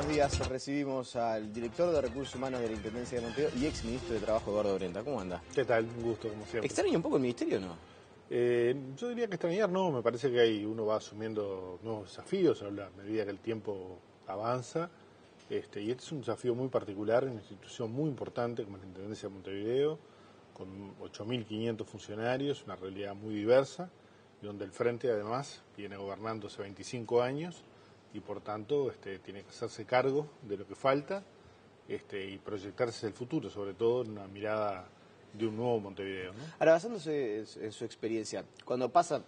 buenos días. Recibimos al director de Recursos Humanos de la Intendencia de Montevideo y ex ministro de Trabajo, Eduardo Brenta. ¿Cómo anda? ¿Qué tal? Un gusto, como siempre. ¿Extraña un poco el ministerio o no? Yo diría que extrañar no, me parece que uno va asumiendo nuevos desafíos a la medida que el tiempo avanza. Y este es un desafío muy particular en una institución muy importante como la Intendencia de Montevideo, con 8.500 funcionarios, una realidad muy diversa, y donde el Frente además viene gobernando hace 25 años y por tanto tiene que hacerse cargo de lo que falta y proyectarse hacia el futuro, sobre todo en una mirada de un nuevo Montevideo, ¿no? Ahora, basándose en su experiencia, cuando pasan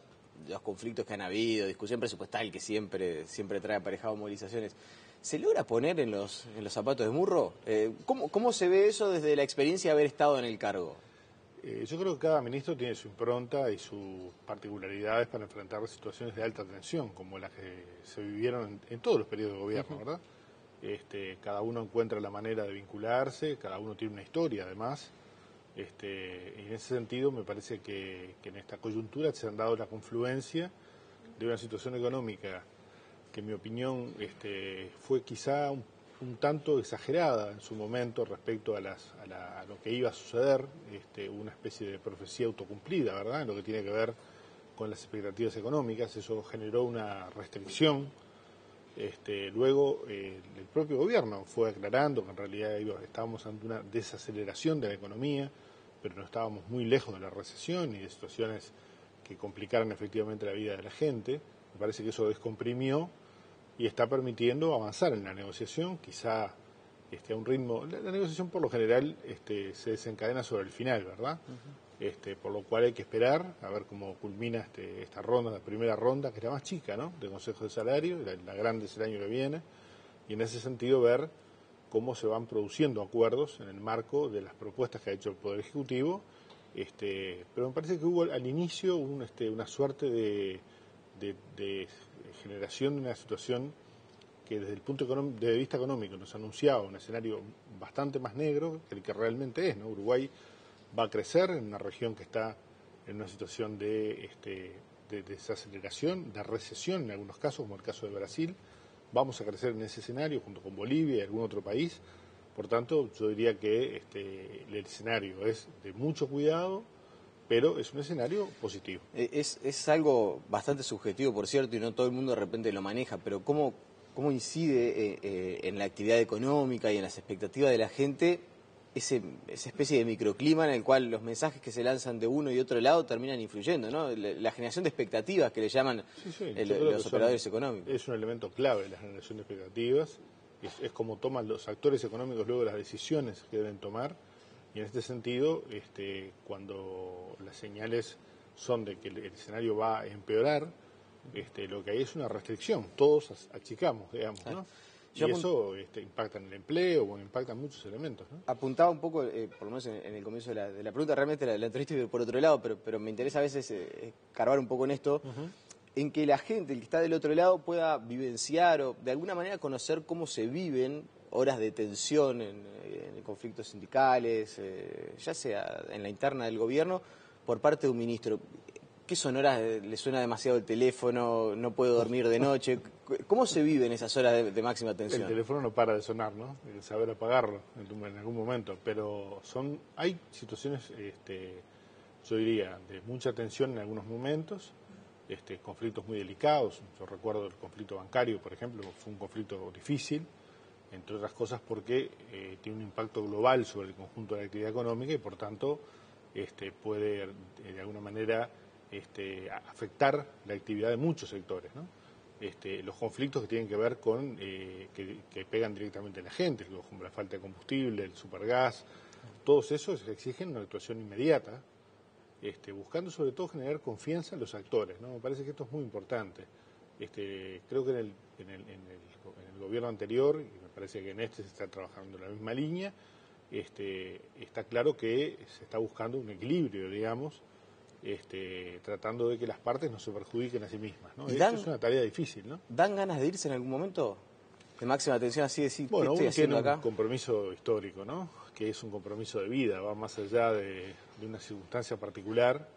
los conflictos que han habido, discusión presupuestal que siempre trae aparejado movilizaciones, ¿se logra poner en los zapatos de Murro? ¿Cómo se ve eso desde la experiencia de haber estado en el cargo? Yo creo que cada ministro tiene su impronta y sus particularidades para enfrentar situaciones de alta tensión, como las que se vivieron en todos los periodos de gobierno, ¿verdad? Cada uno encuentra la manera de vincularse, cada uno tiene una historia además. Y en ese sentido me parece que en esta coyuntura se han dado la confluencia de una situación económica que en mi opinión fue quizá un tanto exagerada en su momento respecto a lo que iba a suceder, una especie de profecía autocumplida, ¿verdad?, en lo que tiene que ver con las expectativas económicas. Eso generó una restricción. Luego el propio gobierno fue aclarando que en realidad estábamos ante una desaceleración de la economía, pero no estábamos muy lejos de la recesión y de situaciones que complicaran efectivamente la vida de la gente. Me parece que eso descomprimió y está permitiendo avanzar en la negociación, quizá a un ritmo. La negociación por lo general se desencadena sobre el final, ¿verdad? Por lo cual hay que esperar a ver cómo culmina esta ronda, la primera ronda, que es la más chica, ¿no?, de Consejo de Salario, la grande es el año que viene, y en ese sentido ver cómo se van produciendo acuerdos en el marco de las propuestas que ha hecho el Poder Ejecutivo, pero me parece que hubo al inicio una suerte de generación de una situación que desde el punto de vista económico nos anunciaba un escenario bastante más negro que el que realmente es, ¿no? Uruguay va a crecer en una región que está en una situación de desaceleración, de recesión en algunos casos, como el caso de Brasil. Vamos a crecer en ese escenario junto con Bolivia y algún otro país. Por tanto, yo diría que el escenario es de mucho cuidado, pero es un escenario positivo. Es algo bastante subjetivo, por cierto, y no todo el mundo de repente lo maneja, pero ¿cómo incide en la actividad económica y en las expectativas de la gente esa especie de microclima en el cual los mensajes que se lanzan de uno y otro lado terminan influyendo, ¿no? La generación de expectativas que le llaman los operadores económicos. Es un elemento clave la generación de expectativas, es como toman los actores económicos luego las decisiones que deben tomar, y en este sentido, cuando las señales son de que el escenario va a empeorar, lo que hay es una restricción, todos achicamos, digamos, ¿no? Y eso impacta en el empleo, bueno, impacta en muchos elementos, ¿no? Apuntaba un poco, por lo menos en el comienzo de la pregunta, realmente la entrevista por otro lado, pero me interesa a veces escarbar un poco en esto, en que la gente, el que está del otro lado, pueda vivenciar o de alguna manera conocer cómo se viven horas de tensión en conflictos sindicales, ya sea en la interna del gobierno, por parte de un ministro. ¿Qué son horas? ¿Le suena demasiado el teléfono? ¿No puedo dormir de noche? ¿Cómo se viven esas horas de máxima tensión? El teléfono no para de sonar, ¿no? El saber apagarlo en algún momento, pero hay situaciones, yo diría, de mucha tensión en algunos momentos, conflictos muy delicados. Yo recuerdo el conflicto bancario, por ejemplo, fue un conflicto difícil, entre otras cosas porque tiene un impacto global sobre el conjunto de la actividad económica y por tanto puede de alguna manera afectar la actividad de muchos sectores, ¿no? Los conflictos que tienen que ver con que pegan directamente a la gente, como la falta de combustible, el supergas, todos esos exigen una actuación inmediata, buscando sobre todo generar confianza en los actores, ¿no? Me parece que esto es muy importante. Creo que en el gobierno anterior, y me parece que en se está trabajando en la misma línea, está claro que se está buscando un equilibrio, digamos, tratando de que las partes no se perjudiquen a sí mismas, ¿no? Eso es una tarea difícil, ¿no? ¿Dan ganas de irse en algún momento? De máxima atención, así decir, bueno, ¿qué estoy haciendo acá? Uno tiene un compromiso histórico, ¿no?, que es un compromiso de vida, va más allá de una circunstancia particular.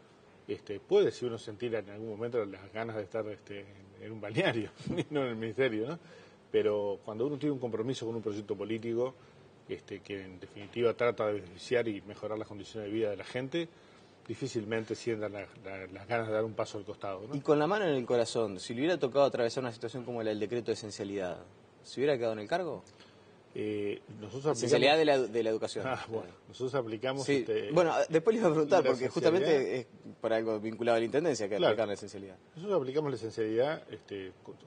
Puede, si uno sentir en algún momento las ganas de estar en un balneario, no en el ministerio, ¿no? pero cuando uno tiene un compromiso con un proyecto político que en definitiva trata de beneficiar y mejorar las condiciones de vida de la gente, difícilmente sientan las ganas de dar un paso al costado, ¿no? Y con la mano en el corazón, si le hubiera tocado atravesar una situación como la del decreto de esencialidad, ¿se hubiera quedado en el cargo? Nosotros Esencialidad de la educación. Bueno, nosotros aplicamos... Sí. Bueno, después le iba a preguntar, porque justamente es para algo vinculado a la Intendencia que aplicar la esencialidad. Nosotros aplicamos la esencialidad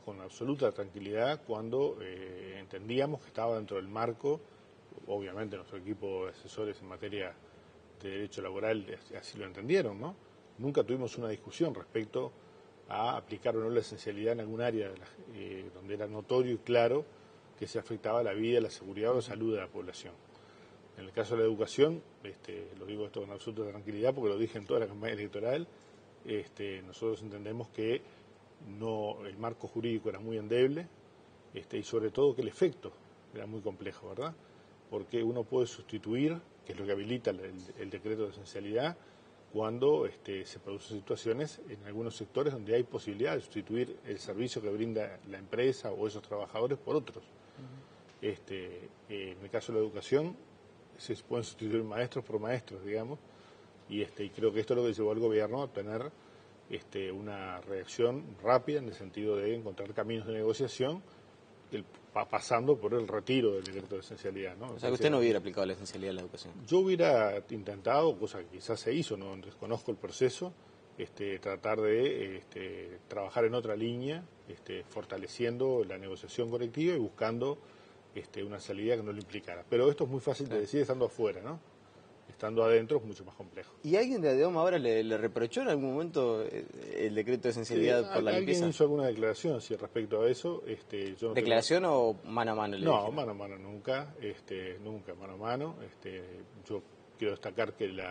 con absoluta tranquilidad cuando entendíamos que estaba dentro del marco, obviamente nuestro equipo de asesores en materia de derecho laboral así lo entendieron, ¿no? Nunca tuvimos una discusión respecto a aplicar o no la esencialidad en algún área donde era notorio y claro que se afectaba la vida, la seguridad o la salud de la población. En el caso de la educación, lo digo esto con absoluta tranquilidad porque lo dije en toda la campaña electoral, nosotros entendemos que el marco jurídico era muy endeble y sobre todo que el efecto era muy complejo, ¿verdad? Porque uno puede sustituir, que es lo que habilita el decreto de esencialidad, cuando se producen situaciones en algunos sectores donde hay posibilidad de sustituir el servicio que brinda la empresa o esos trabajadores por otros. En el caso de la educación, se pueden sustituir maestros por maestros, digamos, y creo que esto es lo que llevó al gobierno a tener una reacción rápida en el sentido de encontrar caminos de negociación, pasando por el retiro del decreto de esencialidad, ¿no? O sea, que usted no hubiera aplicado la esencialidad en la educación. Yo hubiera intentado, cosa que quizás se hizo, no desconozco el proceso, tratar de trabajar en otra línea, fortaleciendo la negociación colectiva y buscando una salida que no lo implicara. Pero esto es muy fácil de decir estando afuera, ¿no? Estando adentro es mucho más complejo. ¿Y alguien de ADEOM ahora le reprochó en algún momento el decreto de esencialidad por la limpieza? ¿Alguien hizo alguna declaración respecto a eso? Yo no ¿Declaración o mano a mano? No, mano a mano nunca, nunca mano a mano. Yo quiero destacar que el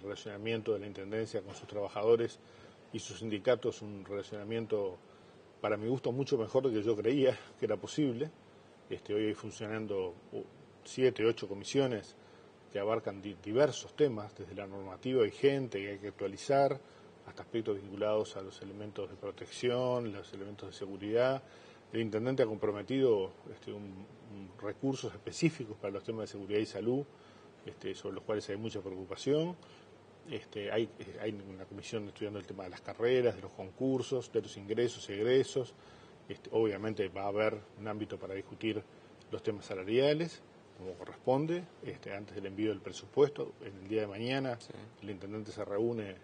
relacionamiento de la Intendencia con sus trabajadores y sus sindicatos es un relacionamiento, para mi gusto, mucho mejor de lo que yo creía que era posible. Hoy hay funcionando 7, 8 comisiones que abarcan diversos temas, desde la normativa vigente que hay que actualizar, hasta aspectos vinculados a los elementos de protección, los elementos de seguridad. El intendente ha comprometido recursos específicos para los temas de seguridad y salud, sobre los cuales hay mucha preocupación. Hay una comisión estudiando el tema de las carreras, de los concursos, de los ingresos y egresos. Obviamente va a haber un ámbito para discutir los temas salariales, como corresponde, antes del envío del presupuesto. En el día de mañana el intendente se reúne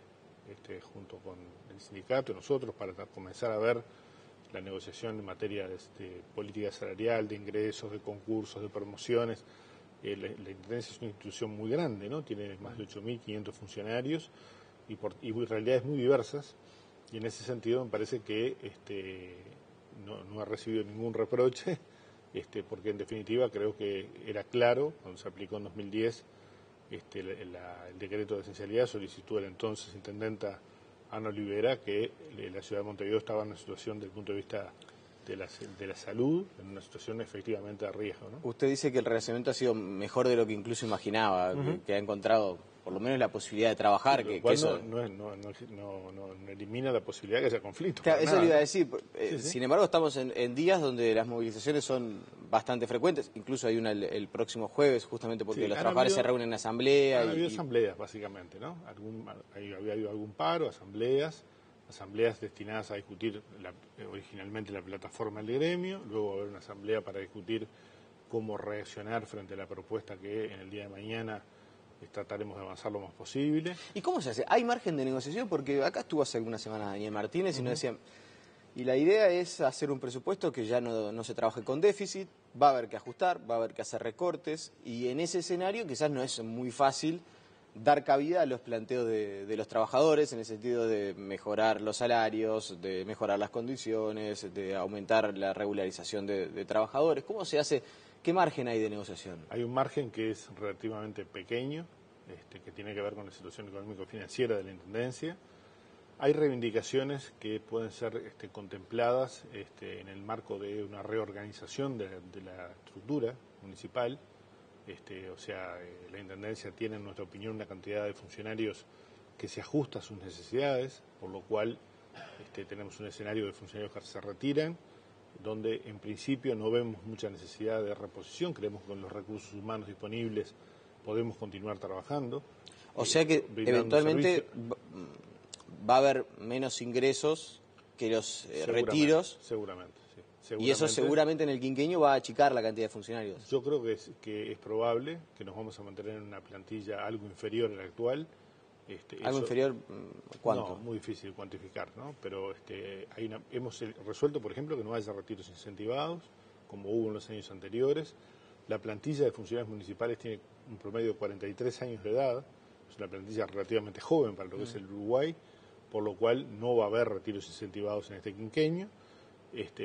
junto con el sindicato y nosotros para comenzar a ver la negociación en materia de política salarial, de ingresos, de concursos, de promociones. La Intendencia es una institución muy grande, ¿no? Tiene más de 8.500 funcionarios y realidades muy diversas, y en ese sentido me parece que no ha recibido ningún reproche, porque en definitiva creo que era claro, cuando se aplicó en 2010 el decreto de esencialidad, solicitud de la entonces intendenta Ana Olivera, que la ciudad de Montevideo estaba en una situación desde el punto de vista de la salud, en una situación efectivamente de riesgo, ¿no? Usted dice que el relacionamiento ha sido mejor de lo que incluso imaginaba, que ha encontrado por lo menos la posibilidad de trabajar. Sí, que eso no elimina la posibilidad de que haya conflicto. Claro, eso le iba a decir. Sí. Sin embargo, estamos en días donde las movilizaciones son bastante frecuentes. Incluso hay una el próximo jueves, justamente porque los trabajadores se reúnen en asamblea. Han habido asambleas, básicamente, ¿no? Había habido algún paro, asambleas destinadas a discutir originalmente la plataforma del gremio, luego va a haber una asamblea para discutir cómo reaccionar frente a la propuesta que en el día de mañana trataremos de avanzar lo más posible. ¿Y cómo se hace? ¿Hay margen de negociación? Porque acá estuvo hace algunas semanas Daniel Martínez y nos decían, y la idea es hacer un presupuesto que ya no se trabaje con déficit, va a haber que ajustar, va a haber que hacer recortes, y en ese escenario quizás no es muy fácil dar cabida a los planteos de los trabajadores, en el sentido de mejorar los salarios, de mejorar las condiciones, de aumentar la regularización de trabajadores. ¿Cómo se hace? ¿Qué margen hay de negociación? Hay un margen que es relativamente pequeño, que tiene que ver con la situación económico-financiera de la Intendencia. Hay reivindicaciones que pueden ser contempladas en el marco de una reorganización de la estructura municipal. La Intendencia tiene, en nuestra opinión, una cantidad de funcionarios que se ajusta a sus necesidades, por lo cual tenemos un escenario de funcionarios que se retiran, donde en principio no vemos mucha necesidad de reposición, creemos que con los recursos humanos disponibles podemos continuar trabajando. O sea que eventualmente va a haber menos ingresos que los retiros. Seguramente, sí. Y eso seguramente en el quinquenio va a achicar la cantidad de funcionarios. Yo creo que es probable que nos vamos a mantener en una plantilla algo inferior a la actual. ¿Algo inferior cuánto? No, muy difícil cuantificar, ¿no? Pero hemos resuelto, por ejemplo, que no haya retiros incentivados, como hubo en los años anteriores. La plantilla de funcionarios municipales tiene un promedio de 43 años de edad, es una plantilla relativamente joven para lo que es el Uruguay, por lo cual no va a haber retiros incentivados en este quinquenio.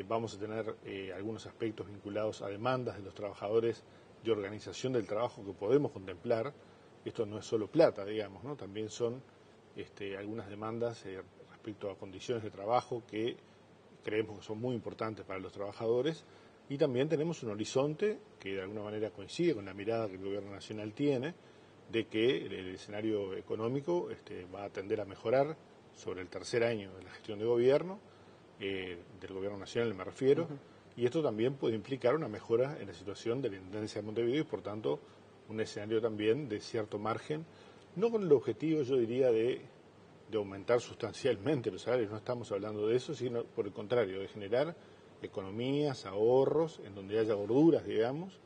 Vamos a tener algunos aspectos vinculados a demandas de los trabajadores de organización del trabajo que podemos contemplar. Esto no es solo plata, digamos, ¿no? También son algunas demandas respecto a condiciones de trabajo que creemos que son muy importantes para los trabajadores, y también tenemos un horizonte que de alguna manera coincide con la mirada que el Gobierno Nacional tiene de que el escenario económico va a tender a mejorar sobre el tercer año de la gestión de gobierno, del Gobierno Nacional me refiero, y esto también puede implicar una mejora en la situación de la Intendencia de Montevideo y por tanto un escenario también de cierto margen, no con el objetivo, yo diría, de aumentar sustancialmente los salarios, no estamos hablando de eso, sino por el contrario, de generar economías, ahorros, en donde haya gorduras, digamos,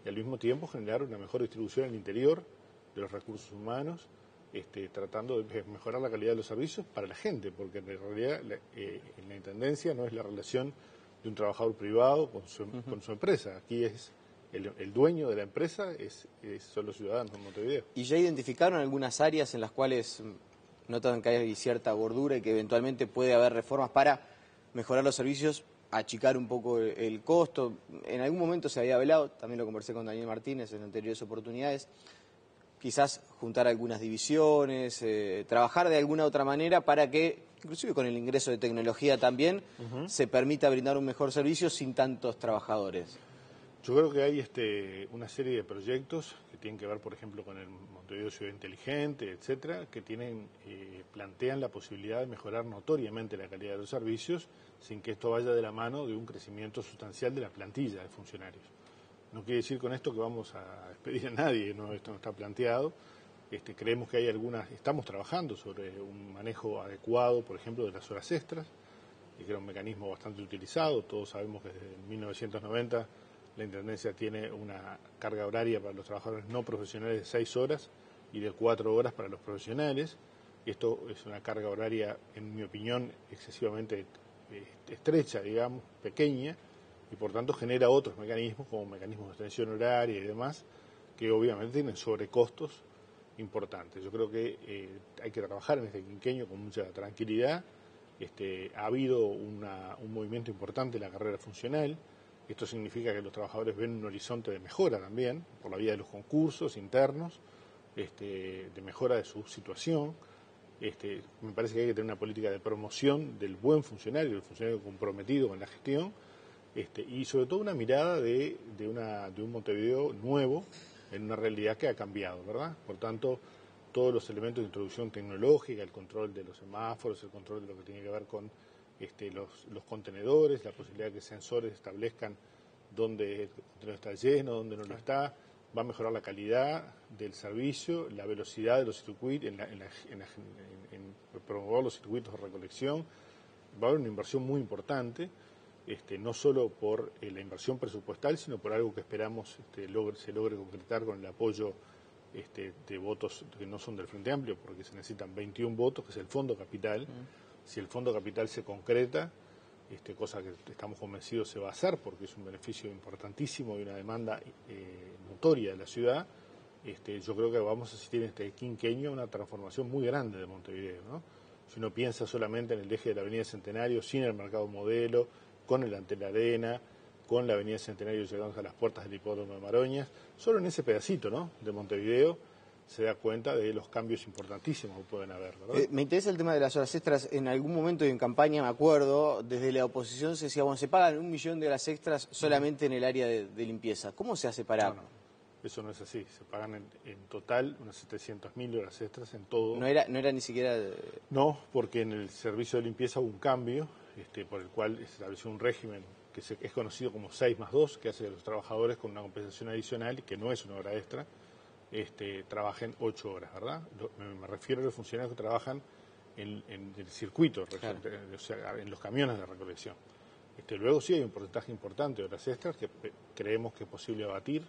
y al mismo tiempo generar una mejor distribución en el interior de los recursos humanos, tratando de mejorar la calidad de los servicios para la gente, porque en realidad en la Intendencia no es la relación de un trabajador privado con su empresa, aquí es el dueño de la empresa son los ciudadanos de Montevideo. ¿Y ya identificaron algunas áreas en las cuales notan que hay cierta gordura y que eventualmente puede haber reformas para mejorar los servicios, achicar un poco el costo? En algún momento se había hablado, también lo conversé con Daniel Martínez en anteriores oportunidades, quizás juntar algunas divisiones, trabajar de alguna otra manera para que, inclusive con el ingreso de tecnología también, se permita brindar un mejor servicio sin tantos trabajadores. Yo creo que hay una serie de proyectos que tienen que ver, por ejemplo, con el Montevideo Ciudad Inteligente, etcétera, que plantean la posibilidad de mejorar notoriamente la calidad de los servicios sin que esto vaya de la mano de un crecimiento sustancial de la plantilla de funcionarios. No quiere decir con esto que vamos a despedir a nadie, ¿no? Esto no está planteado. Creemos que estamos trabajando sobre un manejo adecuado, por ejemplo, de las horas extras, que era un mecanismo bastante utilizado. Todos sabemos que desde 1990 la Intendencia tiene una carga horaria para los trabajadores no profesionales de 6 horas y de 4 horas para los profesionales. Esto es una carga horaria, en mi opinión, excesivamente estrecha, digamos, pequeña, y por tanto genera otros mecanismos, como mecanismos de extensión horaria y demás, que obviamente tienen sobrecostos importantes. Yo creo que hay que trabajar en este quinquenio con mucha tranquilidad. Ha habido un movimiento importante en la carrera funcional. Esto significa que los trabajadores ven un horizonte de mejora también, por la vía de los concursos internos, de mejora de su situación. Me parece que hay que tener una política de promoción del buen funcionario, del funcionario comprometido con la gestión, y sobre todo una mirada de un Montevideo nuevo en una realidad que ha cambiado, ¿verdad? Por tanto, todos los elementos de introducción tecnológica, el control de los semáforos, el control de lo que tiene que ver con los contenedores, la posibilidad de que sensores establezcan dónde el contenedor está lleno, dónde no lo está, va a mejorar la calidad del servicio, la velocidad de los circuitos, en promover los circuitos de recolección. Va a haber una inversión muy importante, no solo por la inversión presupuestal, sino por algo que esperamos se logre concretar con el apoyo de votos que no son del Frente Amplio, porque se necesitan 21 votos, que es el Fondo Capital. Si el Fondo Capital se concreta, cosa que estamos convencidos se va a hacer, porque es un beneficio importantísimo y una demanda notoria de la ciudad, yo creo que vamos a asistir en este quinquenio a una transformación muy grande de Montevideo, ¿no? Si uno piensa solamente en el eje de la Avenida Centenario, sin el mercado modelo, con el Ante la Arena, con la Avenida Centenario llegando a las puertas del Hipódromo de Maroñas, solo en ese pedacito, ¿no?, de Montevideo se da cuenta de los cambios importantísimos que pueden haber, ¿verdad? Me interesa el tema de las horas extras. En algún momento en campaña, me acuerdo, desde la oposición se decía, bueno, se pagan 1 millón de horas extras solamente en el área de limpieza. ¿Cómo se hace para...? No, eso no es así. Se pagan en total unas 700.000 horas extras en todo. No era ni siquiera... No, porque en el servicio de limpieza hubo un cambio por el cual se estableció un régimen es conocido como 6+2, que hace que los trabajadores con una compensación adicional, y que no es una hora extra, trabajen 8 horas, ¿verdad? Me refiero a los funcionarios que trabajan en el circuito, claro, o sea, en los camiones de recolección. Luego sí hay un porcentaje importante de horas extras que creemos que es posible abatir,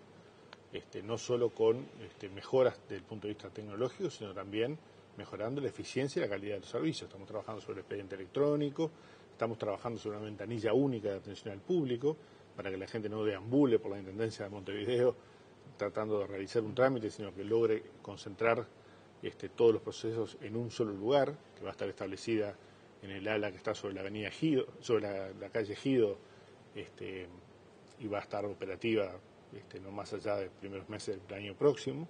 no solo con mejoras desde el punto de vista tecnológico, sino también mejorando la eficiencia y la calidad de los servicios. Estamos trabajando sobre el expediente electrónico, estamos trabajando sobre una ventanilla única de atención al público, para que la gente no deambule por la Intendencia de Montevideo tratando de realizar un trámite, sino que logre concentrar todos los procesos en un solo lugar, que va a estar establecida en el ala que está sobre la avenida Gido, sobre la calle Gido, y va a estar operativa no más allá de los primeros meses del año próximo.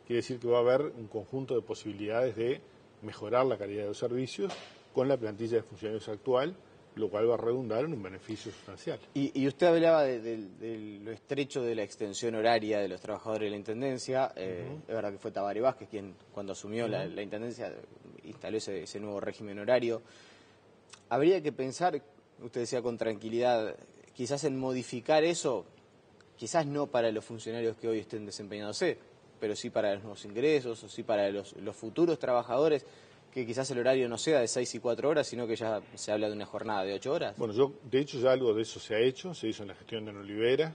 Quiere decir que va a haber un conjunto de posibilidades de mejorar la calidad de los servicios con la plantilla de funcionarios actual, lo cual va a redundar en un beneficio sustancial. Y usted hablaba de lo estrecho de la extensión horaria de los trabajadores de la Intendencia. Es verdad que fue Tabaré Vázquez quien, cuando asumió la Intendencia, instaló ese nuevo régimen horario. Habría que pensar, usted decía con tranquilidad, quizás en modificar eso, quizás no para los funcionarios que hoy estén desempeñándose, pero sí para los nuevos ingresos, o sí para los futuros trabajadores, que quizás el horario no sea de 6 y 4 horas, sino que ya se habla de una jornada de 8 horas. Bueno, de hecho ya algo de eso se ha hecho en la gestión de Ana Olivera,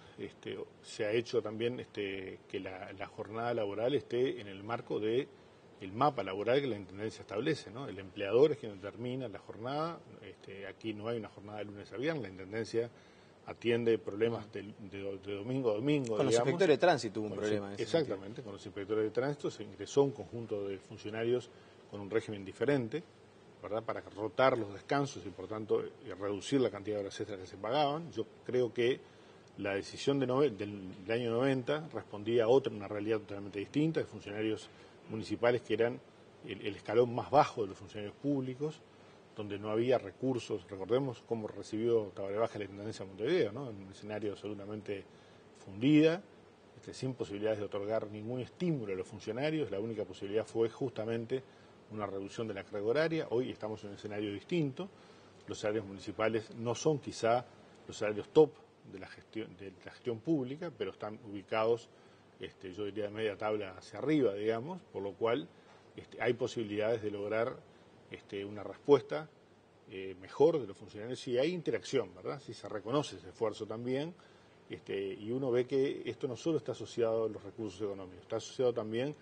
se ha hecho también que la jornada laboral esté en el marco del mapa laboral que la Intendencia establece, ¿no? El empleador es quien determina la jornada, aquí no hay una jornada de lunes a viernes, la Intendencia atiende problemas de domingo a domingo. Con los inspectores de tránsito hubo un problema. Exactamente, con los inspectores de tránsito se ingresó un conjunto de funcionarios con un régimen diferente, ¿verdad?, para rotar los descansos y por tanto reducir la cantidad de horas extras que se pagaban. Yo creo que la decisión del año 90 respondía a una realidad totalmente distinta, de funcionarios municipales que eran el escalón más bajo de los funcionarios públicos, donde no había recursos. Recordemos cómo recibió Tabaré Vázquez la Intendencia de Montevideo, ¿no?, en un escenario absolutamente fundida, sin posibilidades de otorgar ningún estímulo a los funcionarios. La única posibilidad fue justamente una reducción de la carga horaria. Hoy estamos en un escenario distinto. Los salarios municipales no son quizá los salarios top de la gestión pública, pero están ubicados, yo diría, de media tabla hacia arriba, digamos, por lo cual hay posibilidades de lograr una respuesta mejor de los funcionarios si hay interacción, ¿verdad? Si se reconoce ese esfuerzo también, y uno ve que esto no solo está asociado a los recursos económicos, está asociado también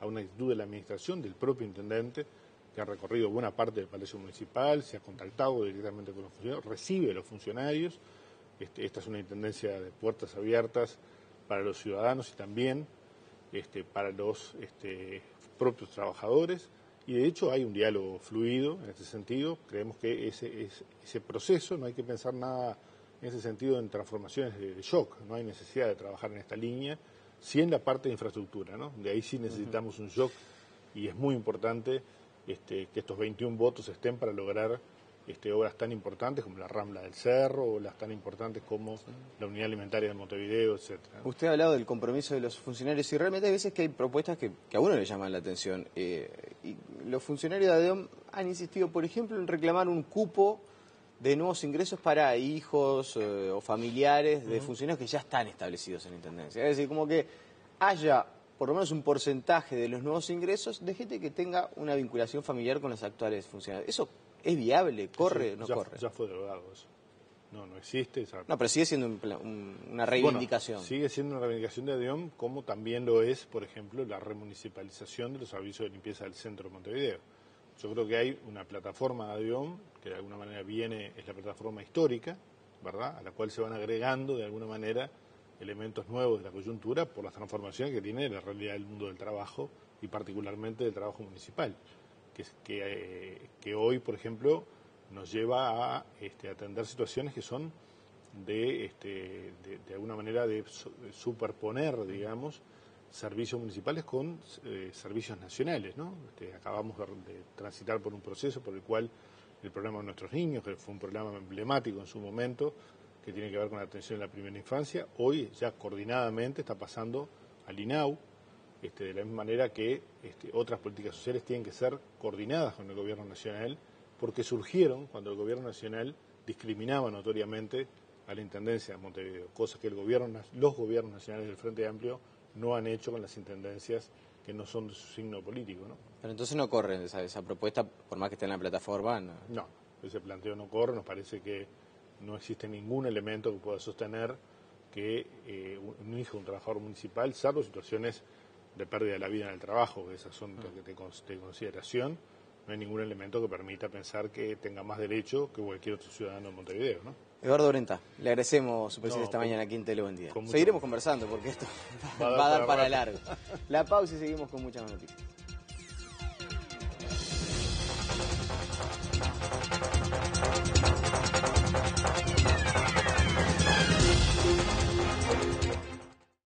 a una actitud de la administración, del propio intendente, que ha recorrido buena parte del Palacio Municipal, se ha contactado directamente con los funcionarios, recibe a los funcionarios. Esta es una intendencia de puertas abiertas para los ciudadanos y también para los propios trabajadores, y de hecho hay un diálogo fluido en este sentido. Creemos que ese proceso, no hay que pensar nada en ese sentido en transformaciones de shock, no hay necesidad de trabajar en esta línea, sí en la parte de infraestructura, ¿no? De ahí sí necesitamos un shock, y es muy importante que estos 21 votos estén para lograr obras tan importantes como la Rambla del Cerro, o las tan importantes como la Unidad Alimentaria de Montevideo, etcétera. Usted ha hablado del compromiso de los funcionarios, y realmente hay veces que hay propuestas que a uno le llaman la atención. Y los funcionarios de ADEOM han insistido, por ejemplo, en reclamar un cupo de nuevos ingresos para hijos o familiares de funcionarios que ya están establecidos en la Intendencia. Es decir, como que haya por lo menos un porcentaje de los nuevos ingresos de gente que tenga una vinculación familiar con los actuales funcionarios. ¿Eso es viable? ¿Corre? ¿No corre? Ya fue derogado eso. No existe. No, pero sigue siendo una reivindicación. Bueno, sigue siendo una reivindicación de ADEOM, como también lo es, por ejemplo, la remunicipalización de los servicios de limpieza del centro de Montevideo. Yo creo que hay una plataforma de ADEOM que de alguna manera es la plataforma histórica, ¿verdad?, a la cual se van agregando de alguna manera elementos nuevos de la coyuntura por las transformaciones que tiene la realidad del mundo del trabajo, y particularmente del trabajo municipal, que hoy, por ejemplo, nos lleva a atender situaciones que son de alguna manera de superponer, digamos, servicios municipales con servicios nacionales, ¿no? Acabamos de transitar por un proceso por el cual el programa de nuestros niños, que fue un programa emblemático en su momento, que tiene que ver con la atención en la primera infancia, hoy ya coordinadamente está pasando al INAU, de la misma manera que otras políticas sociales tienen que ser coordinadas con el gobierno nacional, porque surgieron cuando el gobierno nacional discriminaba notoriamente a la Intendencia de Montevideo, cosa que los gobiernos nacionales del Frente Amplio no han hecho con las intendencias que no son de su signo político, ¿no? Pero entonces no corren esa propuesta, por más que esté en la plataforma. No, ese planteo no corre, nos parece que no existe ningún elemento que pueda sostener que un hijo de un trabajador municipal, salvo situaciones de pérdida de la vida en el trabajo, que esas son de consideración, no hay ningún elemento que permita pensar que tenga más derecho que cualquier otro ciudadano de Montevideo, ¿no? Eduardo Brenta, le agradecemos su presencia esta mañana aquí en Tele Buen Día. Seguiremos conversando porque esto va a dar para largo. La pausa y seguimos con muchas más noticias.